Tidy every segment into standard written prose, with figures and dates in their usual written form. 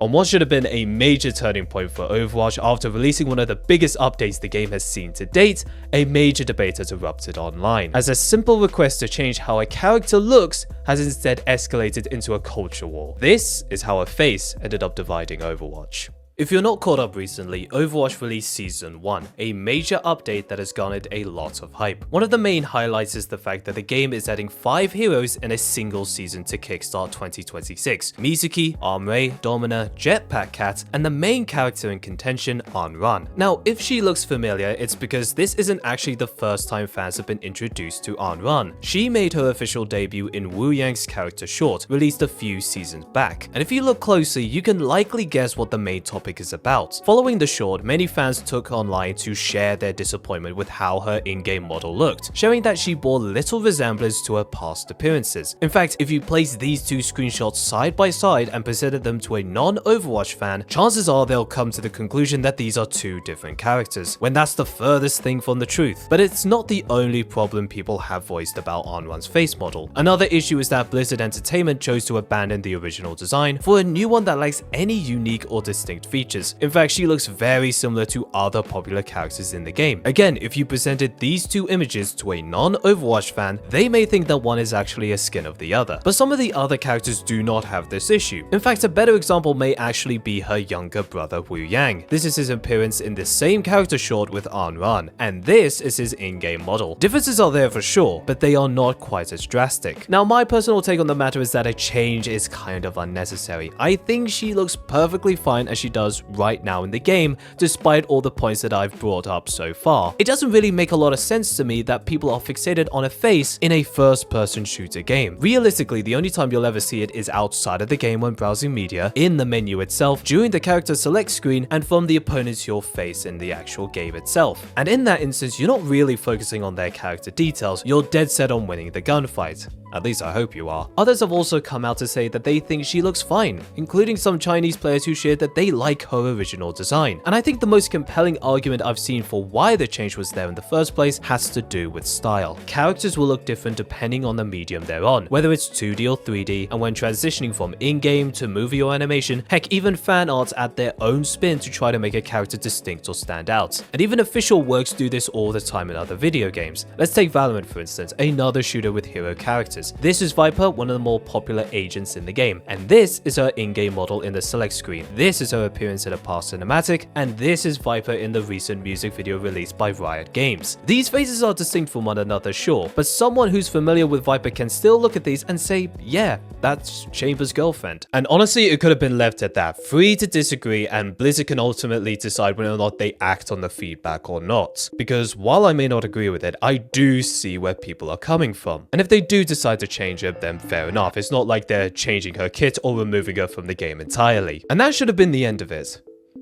On what should have been a major turning point for Overwatch after releasing one of the biggest updates the game has seen to date, a major debate has erupted online, as a simple request to change how a character looks has instead escalated into a culture war. This is how a face ended up dividing Overwatch. If you're not caught up recently, Overwatch released Season 1, a major update that has garnered a lot of hype. One of the main highlights is the fact that the game is adding 5 heroes in a single season to kickstart 2026. Mizuki, Anran, Domina, Jetpack Cat, and the main character in contention, Anran. Now, if she looks familiar, it's because this isn't actually the first time fans have been introduced to Anran. She made her official debut in Wu Yang's character short, released a few seasons back. And if you look closely, you can likely guess what the main topic is about. Following the short, many fans took online to share their disappointment with how her in-game model looked, showing that she bore little resemblance to her past appearances. In fact, if you place these two screenshots side by side and presented them to a non-Overwatch fan, chances are they'll come to the conclusion that these are two different characters, when that's the furthest thing from the truth. But it's not the only problem people have voiced about Anran's face model. Another issue is that Blizzard Entertainment chose to abandon the original design for a new one that lacks any unique or distinct features. In fact, she looks very similar to other popular characters in the game. Again, if you presented these two images to a non-Overwatch fan, they may think that one is actually a skin of the other. But some of the other characters do not have this issue. In fact, a better example may actually be her younger brother Wu Yang. This is his appearance in the same character short with Anran, and this is his in-game model. Differences are there for sure, but they are not quite as drastic. Now, my personal take on the matter is that a change is kind of unnecessary. I think she looks perfectly fine as she does right now in the game, despite all the points that I've brought up so far. It doesn't really make a lot of sense to me that people are fixated on a face in a first-person shooter game. Realistically, the only time you'll ever see it is outside of the game when browsing media, in the menu itself, during the character select screen, and from the opponent to your face in the actual game itself. And in that instance, you're not really focusing on their character details, you're dead set on winning the gunfight. At least I hope you are. Others have also come out to say that they think she looks fine, including some Chinese players who shared that they like her original design. And I think the most compelling argument I've seen for why the change was there in the first place has to do with style. Characters will look different depending on the medium they're on, whether it's 2D or 3D, and when transitioning from in-game to movie or animation, heck, even fan arts add their own spin to try to make a character distinct or stand out. And even official works do this all the time in other video games. Let's take Valorant for instance, another shooter with hero characters. This is Viper, one of the more popular agents in the game, and this is her in-game model in the select screen. This is her appearance in a past cinematic, and this is Viper in the recent music video released by Riot Games. These faces are distinct from one another, sure, but someone who's familiar with Viper can still look at these and say, yeah, that's Chamber's girlfriend. And honestly, it could have been left at that, free to disagree, and Blizzard can ultimately decide whether or not they act on the feedback or not. Because while I may not agree with it, I do see where people are coming from. And if they do decide to change her, then fair enough. It's not like they're changing her kit or removing her from the game entirely. And that should have been the end of it.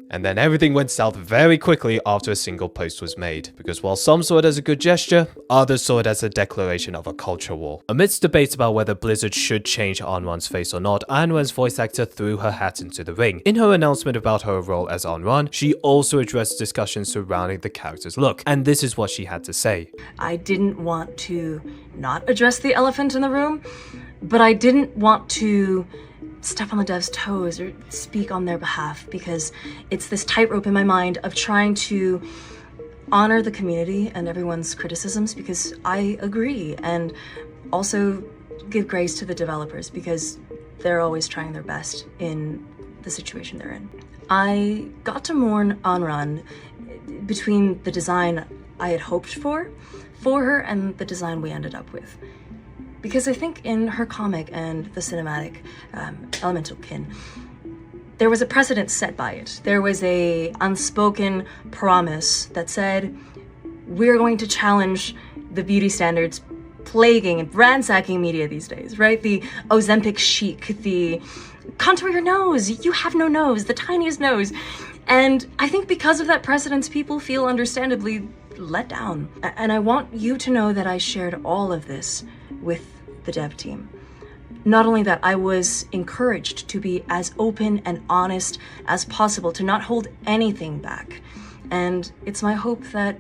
And then everything went south very quickly after a single post was made, because while some saw it as a good gesture, others saw it as a declaration of a culture war. Amidst debates about whether Blizzard should change Anran's face or not, Anran's voice actor threw her hat into the ring. In her announcement about her role as Anran, she also addressed discussions surrounding the character's look, and this is what she had to say. I didn't want to not address the elephant in the room, but I didn't want to step on the devs' toes or speak on their behalf, because it's this tightrope in my mind of trying to honor the community and everyone's criticisms, because I agree, and also give grace to the developers because they're always trying their best in the situation they're in. I got to mourn Anran between the design I had hoped for her and the design we ended up with. Because I think in her comic and the cinematic, Elemental Kin, there was a precedent set by it. There was a unspoken promise that said, we're going to challenge the beauty standards plaguing and ransacking media these days, right? The Ozempic chic, the contour your nose, you have no nose, the tiniest nose. And I think because of that precedence, people feel understandably let down. And I want you to know that I shared all of this with the dev team. Not only that, I was encouraged to be as open and honest as possible, to not hold anything back. And it's my hope that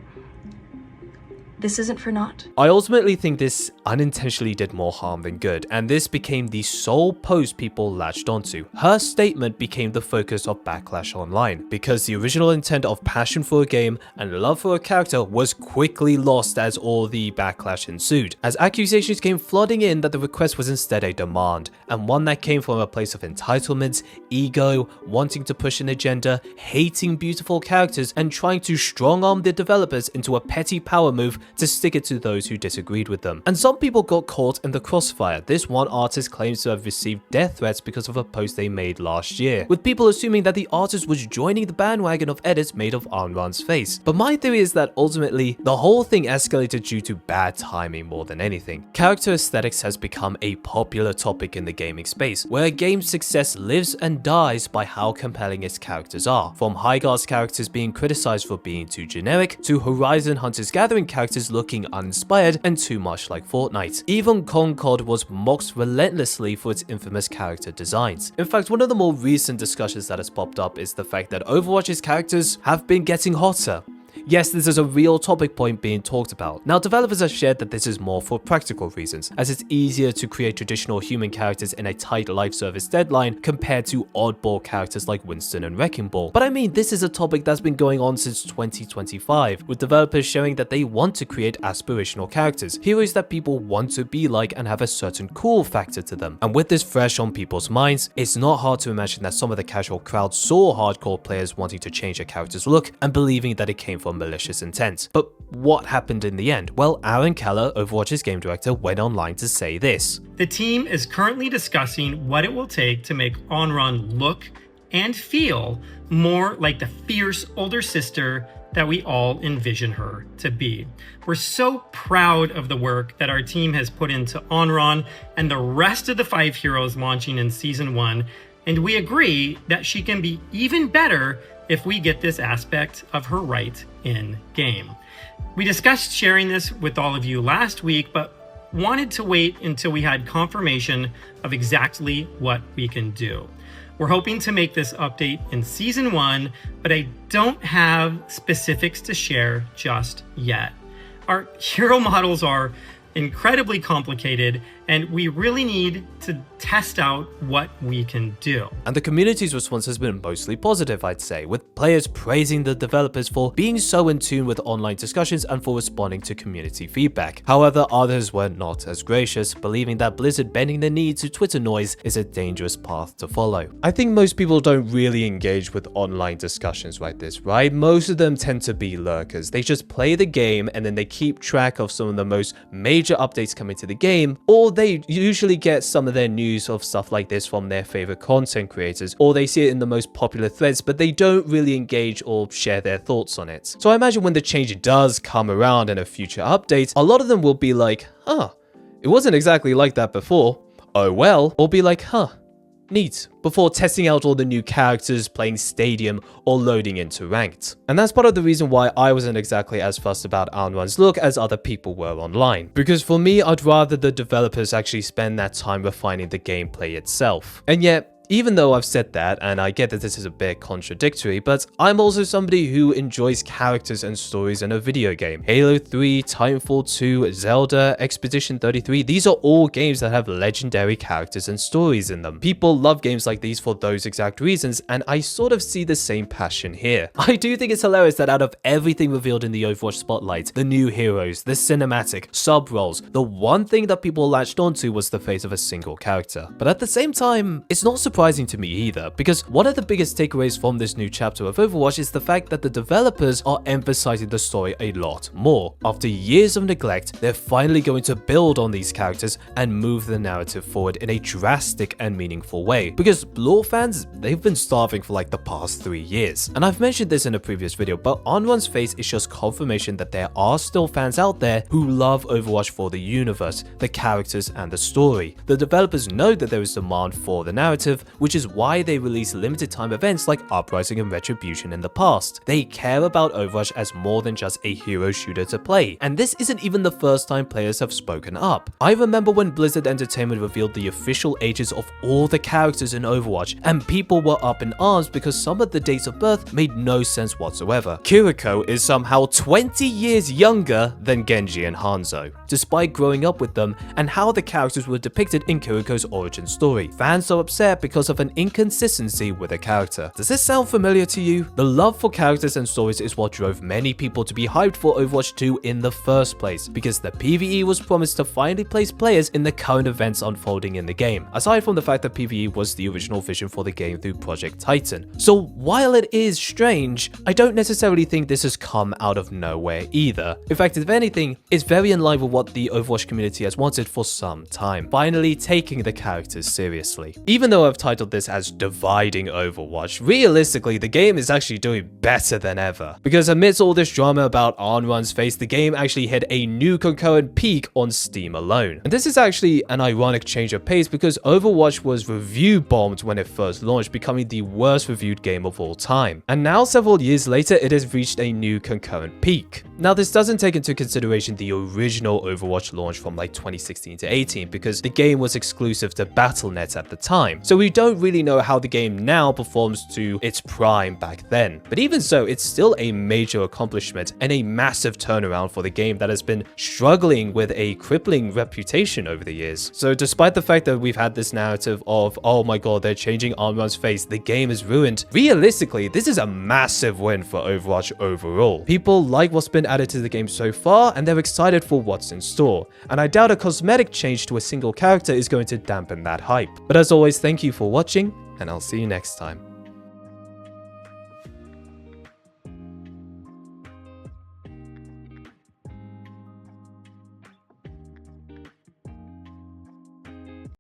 this isn't for naught. I ultimately think this unintentionally did more harm than good, and this became the sole post people latched onto. Her statement became the focus of backlash online, because the original intent of passion for a game and love for a character was quickly lost as all the backlash ensued, as accusations came flooding in that the request was instead a demand, and one that came from a place of entitlement, ego, wanting to push an agenda, hating beautiful characters, and trying to strong-arm the developers into a petty power move to stick it to those who disagreed with them. And some people got caught in the crossfire. This one artist claims to have received death threats because of a post they made last year, with people assuming that the artist was joining the bandwagon of edits made of Anran's face. But my theory is that ultimately, the whole thing escalated due to bad timing more than anything. Character aesthetics has become a popular topic in the gaming space, where a game's success lives and dies by how compelling its characters are. From Hygar's characters being criticized for being too generic, to Horizon Hunters Gathering characters looking uninspired and too much like Fortnite. Even Concord was mocked relentlessly for its infamous character designs. In fact, one of the more recent discussions that has popped up is the fact that Overwatch's characters have been getting hotter. Yes, this is a real topic point being talked about. Now, developers have shared that this is more for practical reasons, as it's easier to create traditional human characters in a tight life service deadline compared to oddball characters like Winston and Wrecking Ball. But I mean, this is a topic that's been going on since 2025, with developers showing that they want to create aspirational characters, heroes that people want to be like and have a certain cool factor to them. And with this fresh on people's minds, it's not hard to imagine that some of the casual crowd saw hardcore players wanting to change their character's look and believing that it came from malicious intent. But what happened in the end? Well, Anran Keller, Overwatch's game director, went online to say this. The team is currently discussing what it will take to make Anran look and feel more like the fierce older sister that we all envision her to be. We're so proud of the work that our team has put into Anran and the rest of the 5 heroes launching in Season 1, and we agree that she can be even better if we get this aspect of her right in game. We discussed sharing this with all of you last week, but wanted to wait until we had confirmation of exactly what we can do. We're hoping to make this update in Season 1, but I don't have specifics to share just yet. Our hero models are incredibly complicated, and we really need to test out what we can do. And the community's response has been mostly positive, I'd say, with players praising the developers for being so in tune with online discussions and for responding to community feedback. However, others were not as gracious, believing that Blizzard bending the knee to Twitter noise is a dangerous path to follow. I think most people don't really engage with online discussions like this, right? Most of them tend to be lurkers. They just play the game and then they keep track of some of the most major updates coming to the game, or they usually get some of their news of stuff like this from their favorite content creators, or they see it in the most popular threads, but they don't really engage or share their thoughts on it. So I imagine when the change does come around in a future update, a lot of them will be like, it wasn't exactly like that before. Oh well. Or be like, neat, before testing out all the new characters, playing Stadium, or loading into Ranked. And that's part of the reason why I wasn't exactly as fussed about Anran's look as other people were online. Because for me, I'd rather the developers actually spend that time refining the gameplay itself. And yet, even though I've said that, and I get that this is a bit contradictory, but I'm also somebody who enjoys characters and stories in a video game. Halo 3, Titanfall 2, Zelda, Expedition 33, these are all games that have legendary characters and stories in them. People love games like these for those exact reasons, and I sort of see the same passion here. I do think it's hilarious that out of everything revealed in the Overwatch spotlight, the new heroes, the cinematic, sub-roles, the one thing that people latched onto was the face of a single character. But at the same time, it's not surprising to me either, because one of the biggest takeaways from this new chapter of Overwatch is the fact that the developers are emphasizing the story a lot more. After years of neglect, they're finally going to build on these characters and move the narrative forward in a drastic and meaningful way, because lore fans, they've been starving for like the past 3 years. And I've mentioned this in a previous video, but Anran's face is just confirmation that there are still fans out there who love Overwatch for the universe, the characters, and the story. The developers know that there is demand for the narrative, which is why they release limited time events like Uprising and Retribution in the past. They care about Overwatch as more than just a hero shooter to play, and this isn't even the first time players have spoken up. I remember when Blizzard Entertainment revealed the official ages of all the characters in Overwatch, and people were up in arms because some of the dates of birth made no sense whatsoever. Kiriko is somehow 20 years younger than Genji and Hanzo, despite growing up with them and how the characters were depicted in Kiriko's origin story. Fans are upset because of an inconsistency with a character. Does this sound familiar to you? The love for characters and stories is what drove many people to be hyped for Overwatch 2 in the first place, because the PvE was promised to finally place players in the current events unfolding in the game, aside from the fact that PvE was the original vision for the game through Project Titan. So while it is strange, I don't necessarily think this has come out of nowhere either. In fact, if anything, it's very in line with what the Overwatch community has wanted for some time, finally taking the characters seriously. Even though I've titled this as Dividing Overwatch, realistically the game is actually doing better than ever, because amidst all this drama about Anran's face, the game actually hit a new concurrent peak on Steam alone. And this is actually an ironic change of pace, because Overwatch was review bombed when it first launched, becoming the worst reviewed game of all time. And now several years later, it has reached a new concurrent peak. Now this doesn't take into consideration the original Overwatch launch from like 2016 to 18, because the game was exclusive to Battle.net at the time, so we don't really know how the game now performs to its prime back then. But even so, it's still a major accomplishment and a massive turnaround for the game that has been struggling with a crippling reputation over the years. So despite the fact that we've had this narrative of, oh my god, they're changing Anran's face, the game is ruined, realistically, this is a massive win for Overwatch overall. People like what's been added to the game so far, and they're excited for what's in store, and I doubt a cosmetic change to a single character is going to dampen that hype. But as always, thank you for watching, and I'll see you next time.